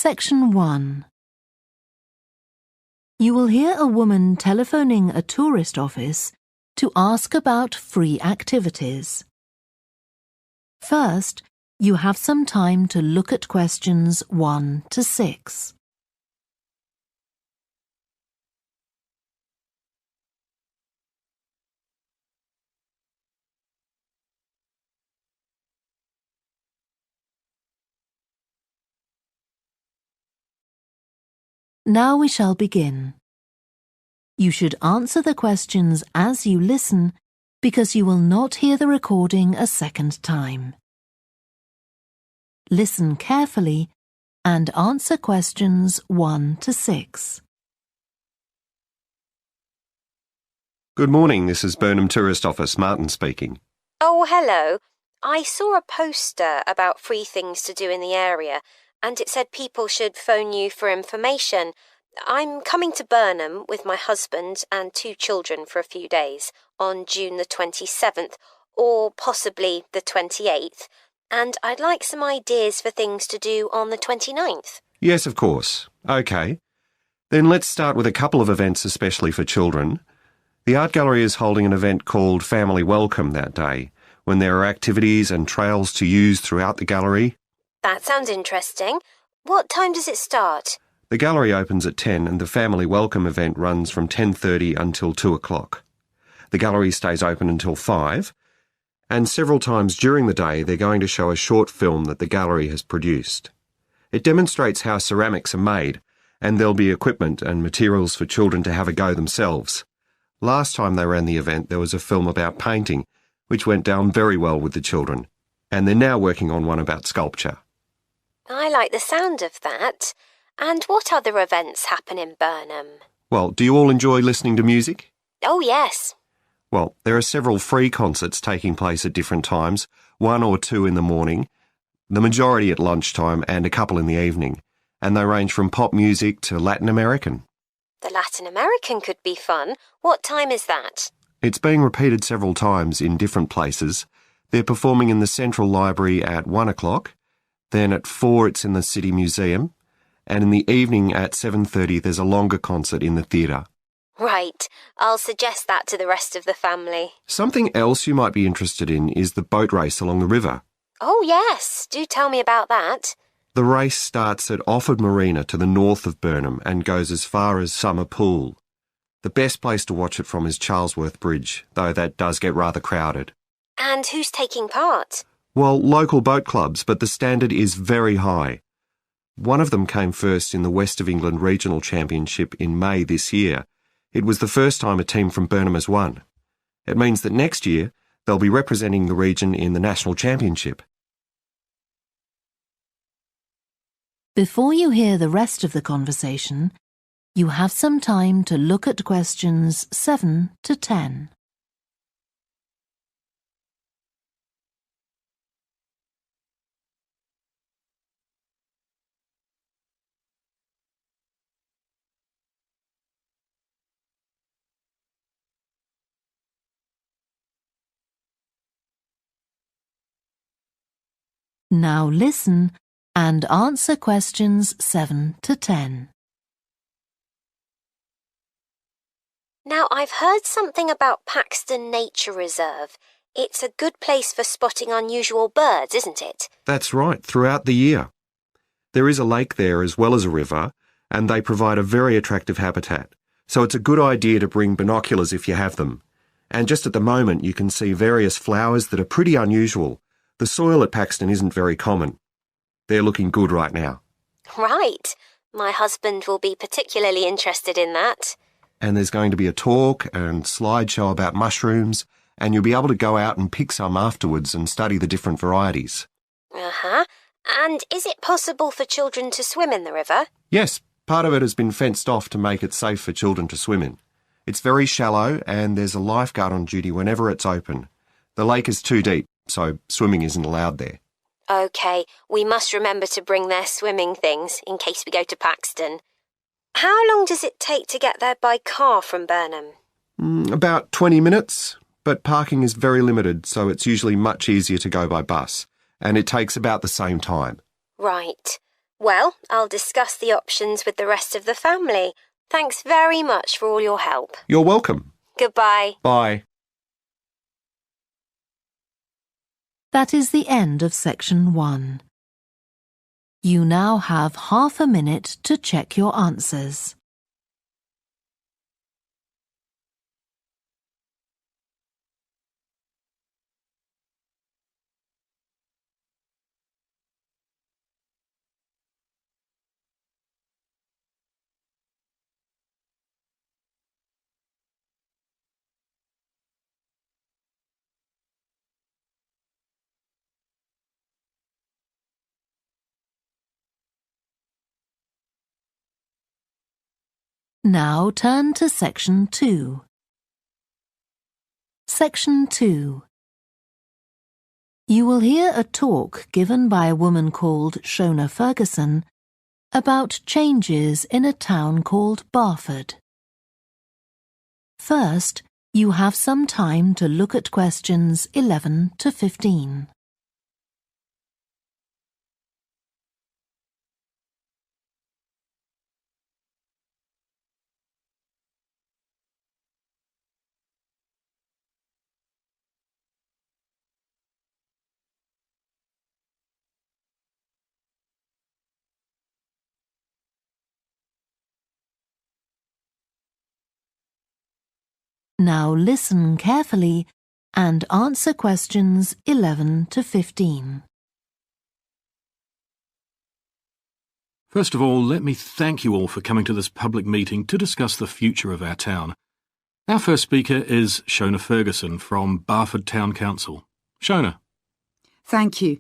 Section 1. You will hear a woman telephoning a tourist office to ask about free activities. First, you have some time to look at questions 1 to 6. Now we shall begin. You should answer the questions as you listen because you will not hear the recording a second time. Listen carefully and answer questions 1 to 6. Good morning, this is Burnham Tourist Office, Martin speaking. Oh, hello. I saw a poster about free things to do in the area, and it said people should phone you for information. I'm coming to Burnham with my husband and 2 children for a few days on June the 27th, or possibly the 28th, and I'd like some ideas for things to do on the 29th. Yes, of course. OK. Then let's start with a couple of events especially for children. The art gallery is holding an event called Family Welcome that day, when there are activities and trails to use throughout the gallery. That sounds interesting. What time does it start? The gallery opens at 10 and the Family Welcome event runs from 10:30 until 2 o'clock. The gallery stays open until 5, and several times during the day they're going to show a short film that the gallery has produced. It demonstrates how ceramics are made, and there'll be equipment and materials for children to have a go themselves. Last time they ran the event there was a film about painting, which went down very well with the children, and they're now working on one about sculpture. I like the sound of that. And what other events happen in Burnham? Well, do you all enjoy listening to music? Oh, yes. Well, there are several free concerts taking place at different times, 1 or 2 in the morning, the majority at lunchtime and a couple in the evening, and they range from pop music to Latin American. The Latin American could be fun. What time is that? It's being repeated several times in different places. They're performing in the Central Library at 1 o'clock, then at 4 it's in the City Museum, and in the evening at 7:30 there's a longer concert in the theatre. Right. I'll suggest that to the rest of the family. Something else you might be interested in is the boat race along the river. Oh, yes. Do tell me about that. The race starts at Offord Marina to the north of Burnham and goes as far as Summer Pool. The best place to watch it from is Charlesworth Bridge, though that does get rather crowded. And who's taking part? Well, local boat clubs, but the standard is very high. One of them came first in the West of England Regional Championship in May this year. It was the first time a team from Burnham has won. It means that next year they'll be representing the region in the National Championship. Before you hear the rest of the conversation, you have some time to look at questions 7 to 10. Now listen and answer questions 7 to 10. Now, I've heard something about Paxton Nature Reserve. It's a good place for spotting unusual birds, isn't it? That's right, throughout the year. There is a lake there as well as a river, and they provide a very attractive habitat. So it's a good idea to bring binoculars if you have them. And just at the moment you can see various flowers that are pretty unusual. The soil at Paxton isn't very common. They're looking good right now. Right. My husband will be particularly interested in that. And there's going to be a talk and slideshow about mushrooms, and you'll be able to go out and pick some afterwards and study the different varieties. Uh-huh. And is it possible for children to swim in the river? Yes, part of it has been fenced off to make it safe for children to swim in. It's very shallow, and there's a lifeguard on duty whenever it's open. The lake is too deep, so swimming isn't allowed there. OK, we must remember to bring their swimming things in case we go to Paxton. How long does it take to get there by car from Burnham? About 20 minutes, but parking is very limited, so it's usually much easier to go by bus, and it takes about the same time. Right. Well, I'll discuss the options with the rest of the family. Thanks very much for all your help. You're welcome. Goodbye. Bye. That is the end of section 1. You now have half a minute to check your answers. Now turn to section 2. Section 2. You will hear a talk given by a woman called Shona Ferguson about changes in a town called Barford. First, you have some time to look at questions 11 to 15. Now listen carefully and answer questions 11 to 15. First of all, let me thank you all for coming to this public meeting to discuss the future of our town. Our first speaker is Shona Ferguson from Barford Town Council. Shona. Thank you.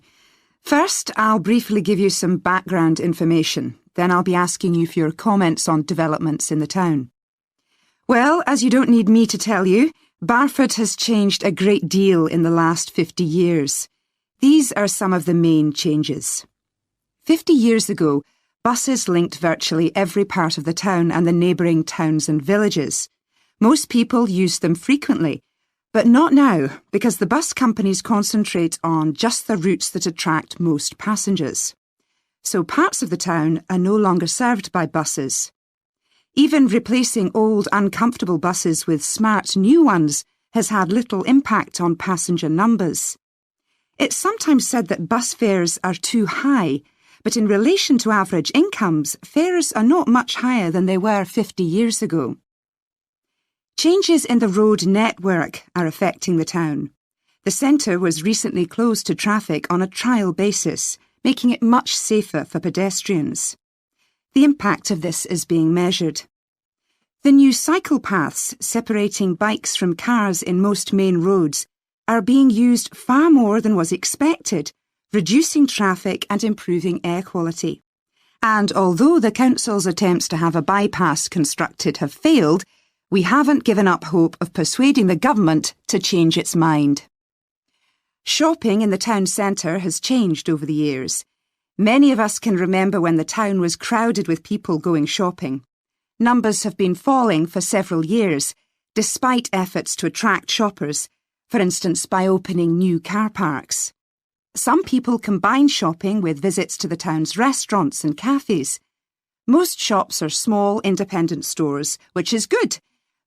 First, I'll briefly give you some background information. Then I'll be asking you for your comments on developments in the town. Well, as you don't need me to tell you, Barford has changed a great deal in the last 50 years. These are some of the main changes. 50 years ago, buses linked virtually every part of the town and the neighbouring towns and villages. Most people used them frequently, but not now, because the bus companies concentrate on just the routes that attract most passengers. So parts of the town are no longer served by buses. Even replacing old, uncomfortable buses with smart new ones has had little impact on passenger numbers. It's sometimes said that bus fares are too high, but in relation to average incomes, fares are not much higher than they were 50 years ago. Changes in the road network are affecting the town. The centre was recently closed to traffic on a trial basis, making it much safer for pedestrians. The impact of this is being measured. The new cycle paths separating bikes from cars in most main roads are being used far more than was expected, reducing traffic and improving air quality. And although the council's attempts to have a bypass constructed have failed, we haven't given up hope of persuading the government to change its mind. Shopping in the town centre has changed over the years. Many of us can remember when the town was crowded with people going shopping. Numbers have been falling for several years, despite efforts to attract shoppers, for instance by opening new car parks. Some people combine shopping with visits to the town's restaurants and cafes. Most shops are small, independent stores, which is good,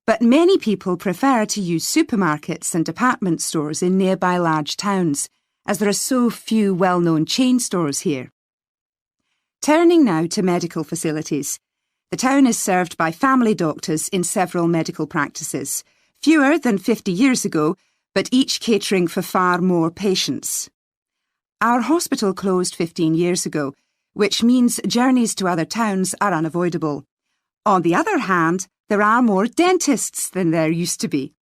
but many people prefer to use supermarkets and department stores in nearby large towns, as there are so few well-known chain stores here. Turning now to medical facilities. The town is served by family doctors in several medical practices, fewer than 50 years ago, but each catering for far more patients. Our hospital closed 15 years ago, which means journeys to other towns are unavoidable. On the other hand, there are more dentists than there used to be.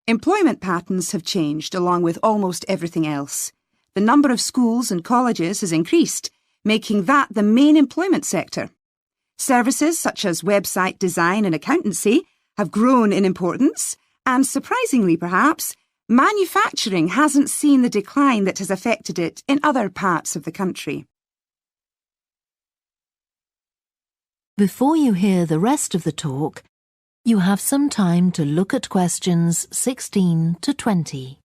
Employment patterns have changed along with almost everything else. The number of schools and colleges has increased, making that the main employment sector. Services such as website design and accountancy have grown in importance, and surprisingly perhaps, manufacturing hasn't seen the decline that has affected it in other parts of the country. Before you hear the rest of the talk, you have some time to look at questions 16 to 20.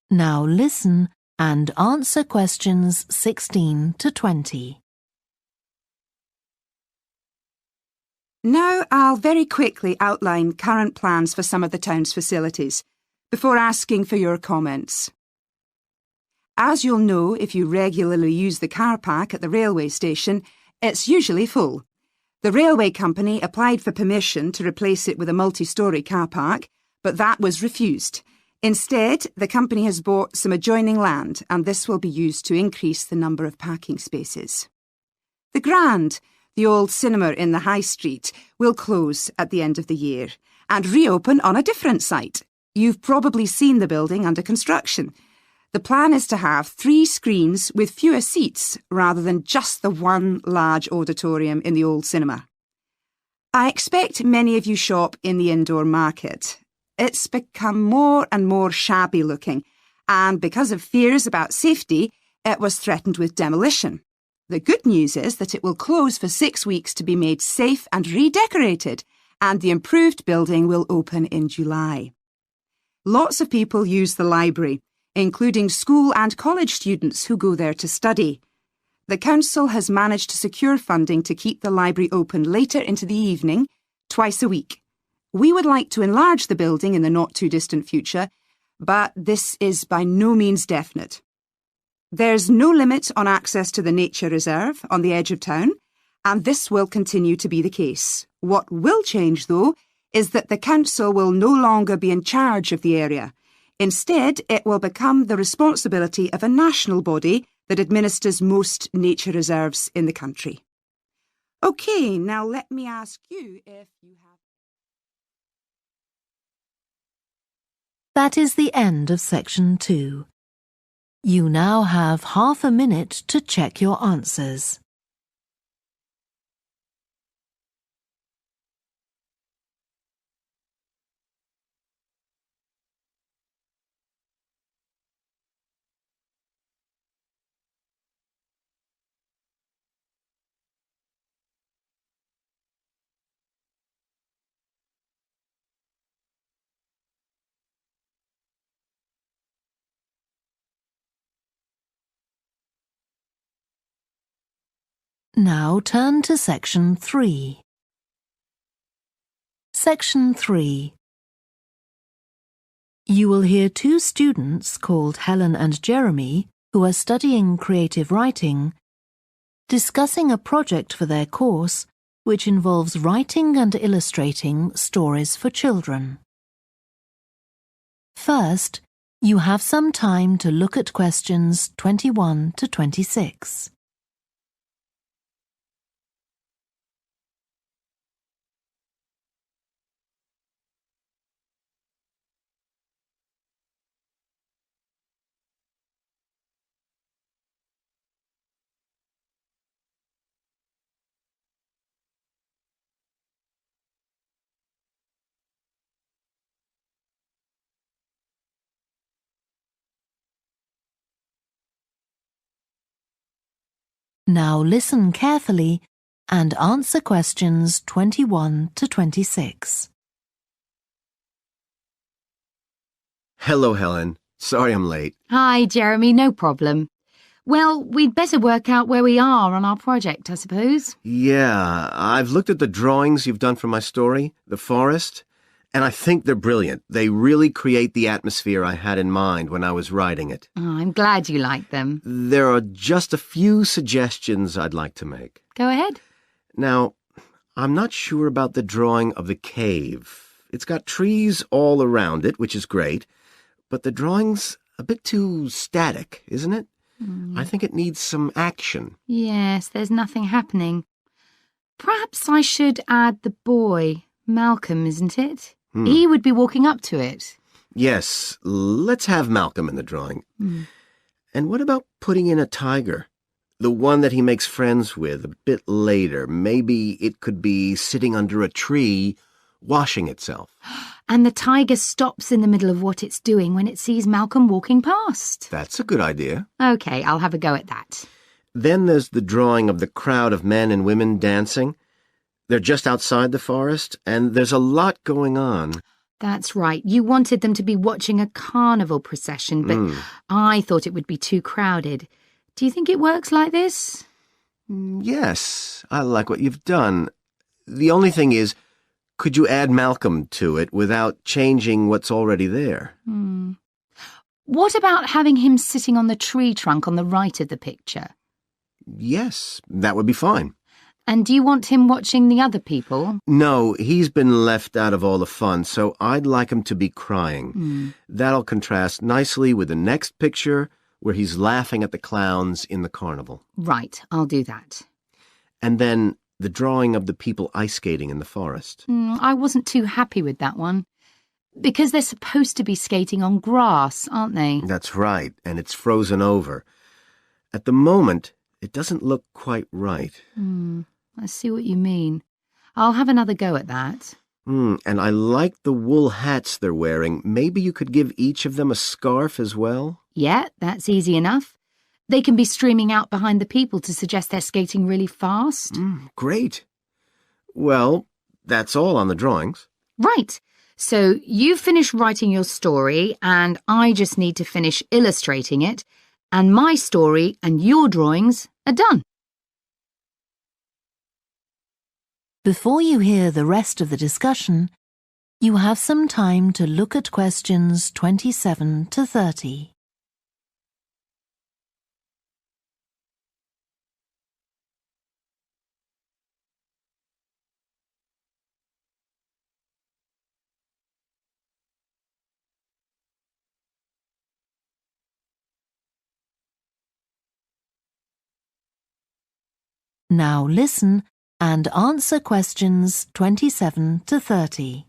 Now listen and answer questions 16 to 20. Now I'll very quickly outline current plans for some of the town's facilities, before asking for your comments. As you'll know if you regularly use the car park at the railway station, it's usually full. The railway company applied for permission to replace it with a multi-storey car park, but that was refused. Instead, the company has bought some adjoining land, and this will be used to increase the number of parking spaces. The Grand, the old cinema in the High Street, will close at the end of the year and reopen on a different site. You've probably seen the building under construction. The plan is to have 3 screens with fewer seats rather than just the one large auditorium in the old cinema. I expect many of you shop in the indoor market. It's become more and more shabby looking, and because of fears about safety, it was threatened with demolition. The good news is that it will close for 6 weeks to be made safe and redecorated, and the improved building will open in July. Lots of people use the library, including school and college students who go there to study. The council has managed to secure funding to keep the library open later into the evening, twice a week. We would like to enlarge the building in the not-too-distant future, but this is by no means definite. There's no limit on access to the nature reserve on the edge of town, and this will continue to be the case. What will change, though, is that the council will no longer be in charge of the area. Instead, it will become the responsibility of a national body that administers most nature reserves in the country. OK, now let me ask you if you have... That is the end of section 2. You now have half a minute to check your answers. Now turn to section 3. Section 3. You will hear 2 students called Helen and Jeremy, who are studying creative writing, discussing a project for their course which involves writing and illustrating stories for children. First, you have some time to look at questions 21 to 26. Now listen carefully and answer questions 21 to 26. Hello, Helen. Sorry I'm late. Hi, Jeremy, no problem. Well, we'd better work out where we are on our project, I suppose. Yeah, I've looked at the drawings you've done for my story, The Forest, and I think they're brilliant. They really create the atmosphere I had in mind when I was writing it. Oh, I'm glad you like them. There are just a few suggestions I'd like to make. Go ahead. Now, I'm not sure about the drawing of the cave. It's got trees all around it, which is great, but the drawing's a bit too static, isn't it? I think it needs some action. Yes, there's nothing happening. Perhaps I should add the boy, Malcolm, isn't it? He would be walking up to it. Yes, let's have Malcolm in the drawing. And what about putting in a tiger? The one that he makes friends with a bit later. Maybe it could be sitting under a tree, washing itself. And the tiger stops in the middle of what it's doing when it sees Malcolm walking past. That's a good idea. OK, I'll have a go at that. Then there's the drawing of the crowd of men and women dancing. They're just outside the forest, and there's a lot going on. That's right. You wanted them to be watching a carnival procession, but I thought it would be too crowded. Do you think it works like this? Yes, I like what you've done. The only thing is, could you add Malcolm to it without changing what's already there? What about having him sitting on the tree trunk on the right of the picture? Yes, that would be fine. And do you want him watching the other people? No, he's been left out of all the fun, so I'd like him to be crying. That'll contrast nicely with the next picture where he's laughing at the clowns in the carnival. Right, I'll do that. And then the drawing of the people ice skating in the forest. I wasn't too happy with that one. Because they're supposed to be skating on grass, aren't they? That's right, and it's frozen over. At the moment, it doesn't look quite right. I see what you mean. I'll have another go at that. And I like the wool hats they're wearing. Maybe you could give each of them a scarf as well? Yeah, that's easy enough. They can be streaming out behind the people to suggest they're skating really fast. Great. Well, that's all on the drawings. Right. So you finish writing your story and I just need to finish illustrating it, and my story and your drawings are done. Before you hear the rest of the discussion, you have some time to look at questions 27 to 30. Now listen and answer questions 27 to 30.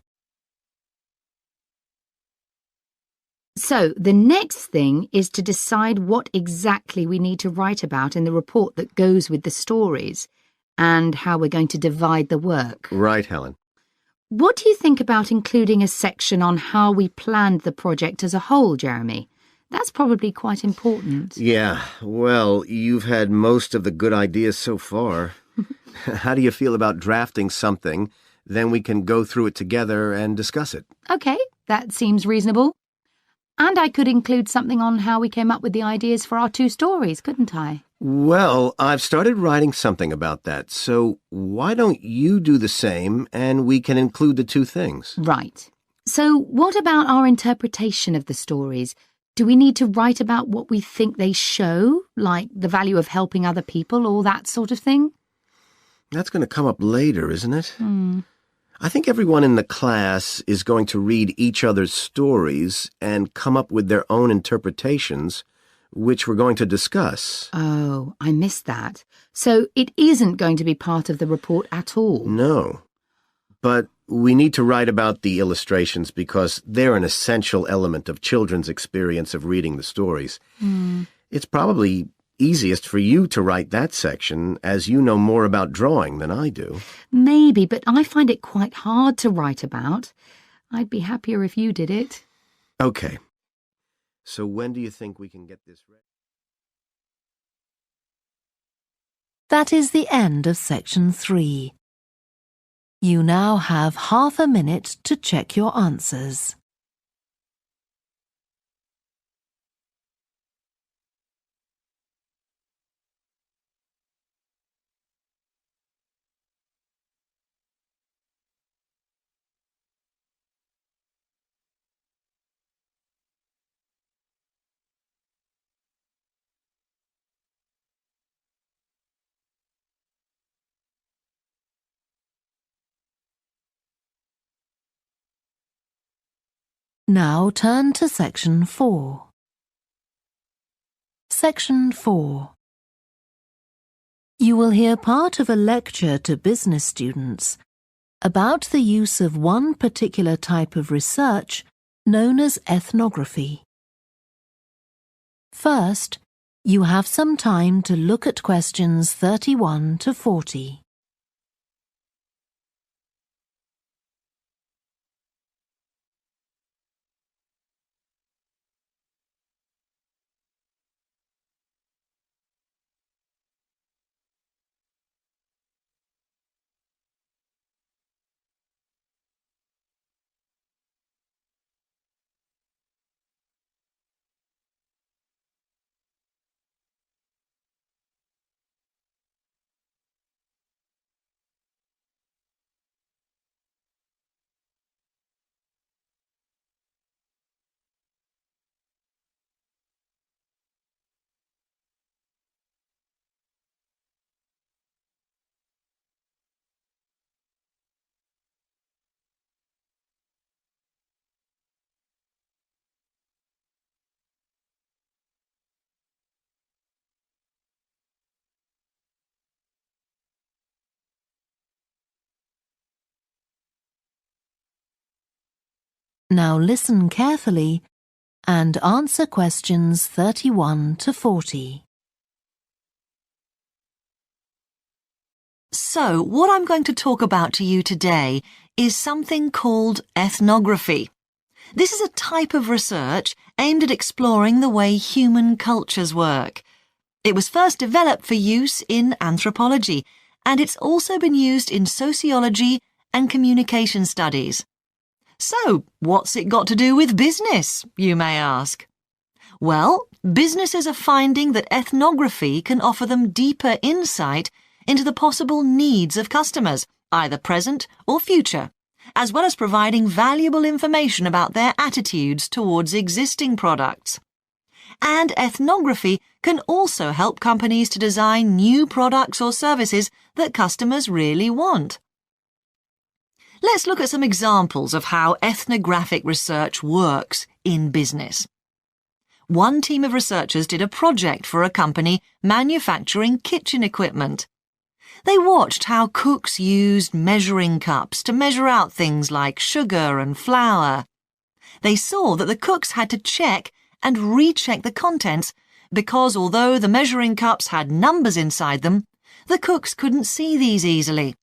So the next thing is to decide what exactly we need to write about in the report that goes with the stories and how we're going to divide the work. Right, Helen. What do you think about including a section on how we planned the project as a whole, Jeremy? That's probably quite important. Yeah, well, you've had most of the good ideas so far. How do you feel about drafting something? Then we can go through it together and discuss it. OK, that seems reasonable. And I could include something on how we came up with the ideas for our 2 stories, couldn't I? Well, I've started writing something about that, so why don't you do the same and we can include the 2 things? Right. So what about our interpretation of the stories? Do we need to write about what we think they show, like the value of helping other people or that sort of thing? That's going to come up later, isn't it? I think everyone in the class is going to read each other's stories and come up with their own interpretations, which we're going to discuss. Oh, I missed that. So it isn't going to be part of the report at all? No. But we need to write about the illustrations because they're an essential element of children's experience of reading the stories. It's probably easiest for you to write that section, as you know more about drawing than I do. Maybe, but I find it quite hard to write about. I'd be happier if you did it. Okay. So when do you think we can get this ready? That is the end of section 3. You now have half a minute to check your answers. Now turn to section 4. Section 4. You will hear part of a lecture to business students about the use of one particular type of research known as ethnography. First, you have some time to look at questions 31 to 40. Now listen carefully and answer questions 31 to 40. So, what I'm going to talk about to you today is something called ethnography. This is a type of research aimed at exploring the way human cultures work. It was first developed for use in anthropology, and it's also been used in sociology and communication studies. So, what's it got to do with business, you may ask? Well, businesses are finding that ethnography can offer them deeper insight into the possible needs of customers, either present or future, as well as providing valuable information about their attitudes towards existing products. And ethnography can also help companies to design new products or services that customers really want. Let's look at some examples of how ethnographic research works in business. One team of researchers did a project for a company manufacturing kitchen equipment. They watched how cooks used measuring cups to measure out things like sugar and flour. They saw that the cooks had to check and recheck the contents because although the measuring cups had numbers inside them, the cooks couldn't see these easily.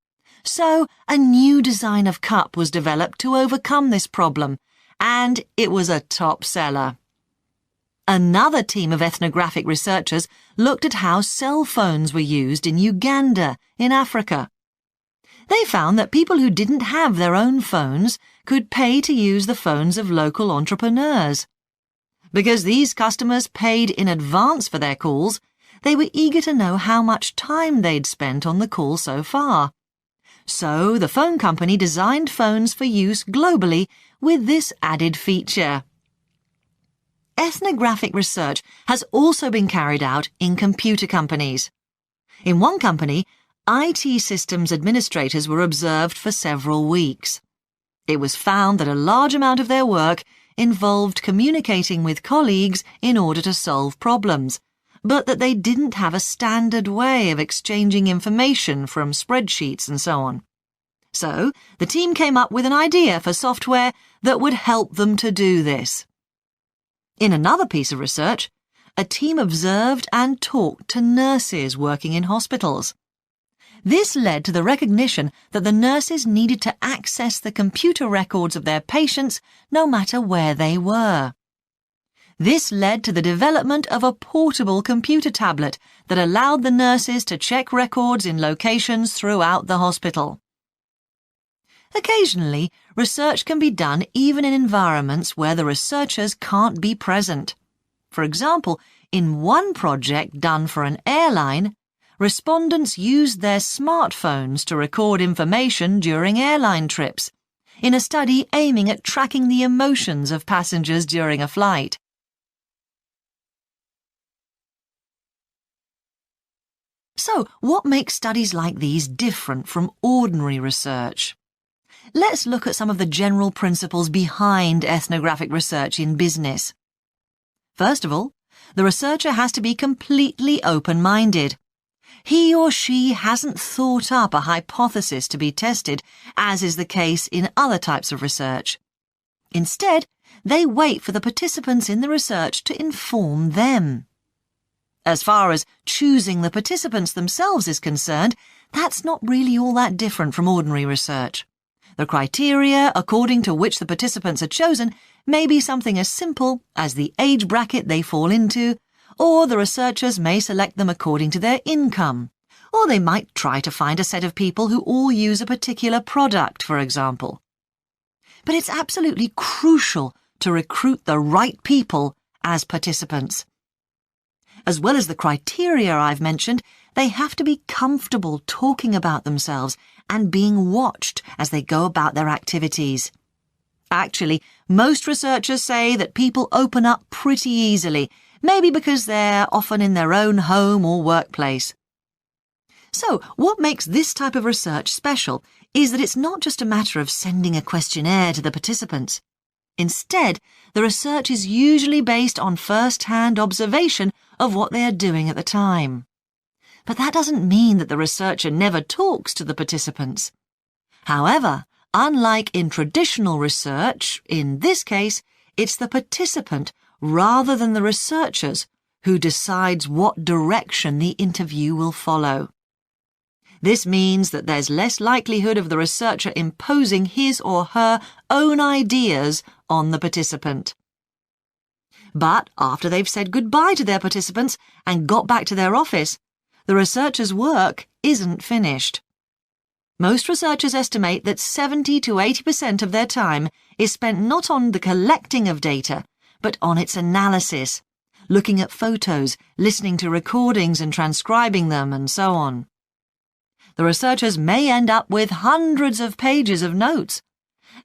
So a new design of cup was developed to overcome this problem, and it was a top seller. Another team of ethnographic researchers looked at how cell phones were used in Uganda, in Africa. They found that people who didn't have their own phones could pay to use the phones of local entrepreneurs. Because these customers paid in advance for their calls, they were eager to know how much time they'd spent on the call so far. So the phone company designed phones for use globally with this added feature. Ethnographic research has also been carried out in computer companies. In one company, IT systems administrators were observed for several weeks. It was found that a large amount of their work involved communicating with colleagues in order to solve problems, but that they didn't have a standard way of exchanging information from spreadsheets and so on. So, the team came up with an idea for software that would help them to do this. In another piece of research, a team observed and talked to nurses working in hospitals. This led to the recognition that the nurses needed to access the computer records of their patients no matter where they were. This led to the development of a portable computer tablet that allowed the nurses to check records in locations throughout the hospital. Occasionally, research can be done even in environments where the researchers can't be present. For example, in one project done for an airline, respondents used their smartphones to record information during airline trips, in a study aiming at tracking the emotions of passengers during a flight. So, what makes studies like these different from ordinary research? Let's look at some of the general principles behind ethnographic research in business. First of all, the researcher has to be completely open-minded. He or she hasn't thought up a hypothesis to be tested, as is the case in other types of research. Instead, they wait for the participants in the research to inform them. As far as choosing the participants themselves is concerned, that's not really all that different from ordinary research. The criteria according to which the participants are chosen may be something as simple as the age bracket they fall into, or the researchers may select them according to their income, or they might try to find a set of people who all use a particular product, for example. But it's absolutely crucial to recruit the right people as participants. As well as the criteria I've mentioned, they have to be comfortable talking about themselves and being watched as they go about their activities. Actually, most researchers say that people open up pretty easily, maybe because they're often in their own home or workplace. So, what makes this type of research special is that it's not just a matter of sending a questionnaire to the participants. Instead, the research is usually based on first-hand observation of what they are doing at the time. But that doesn't mean that the researcher never talks to the participants. However, Unlike in traditional research, in this case, it's the participant rather than the researchers who decides what direction the interview will follow. This means that there's less likelihood of the researcher imposing his or her own ideas on the participant. But after they've said goodbye to their participants and got back to their office, the researcher's work isn't finished. Most researchers estimate that 70 to 80% of their time is spent not on the collecting of data, but on its analysis, looking at photos, listening to recordings and transcribing them, and so on. The researchers may end up with hundreds of pages of notes.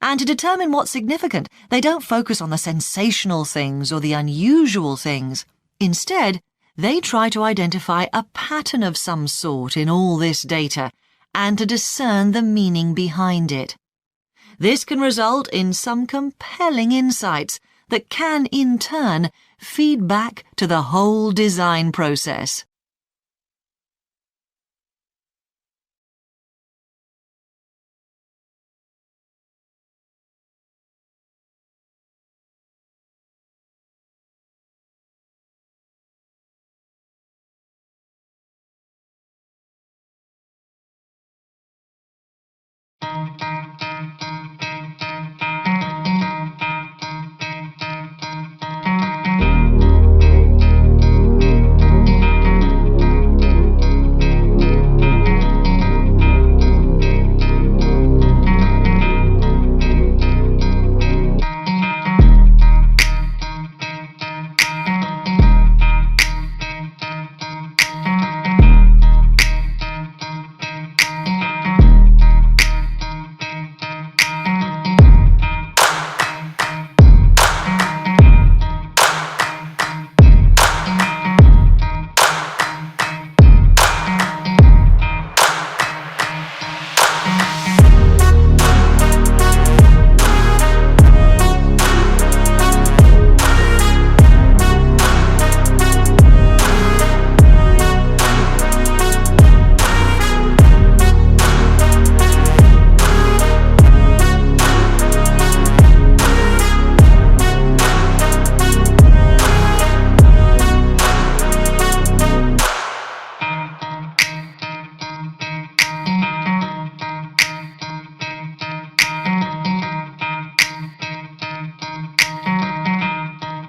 And to determine what's significant, they don't focus on the sensational things or the unusual things. Instead, they try to identify a pattern of some sort in all this data and to discern the meaning behind it. This can result in some compelling insights that can, in turn, feed back to the whole design process.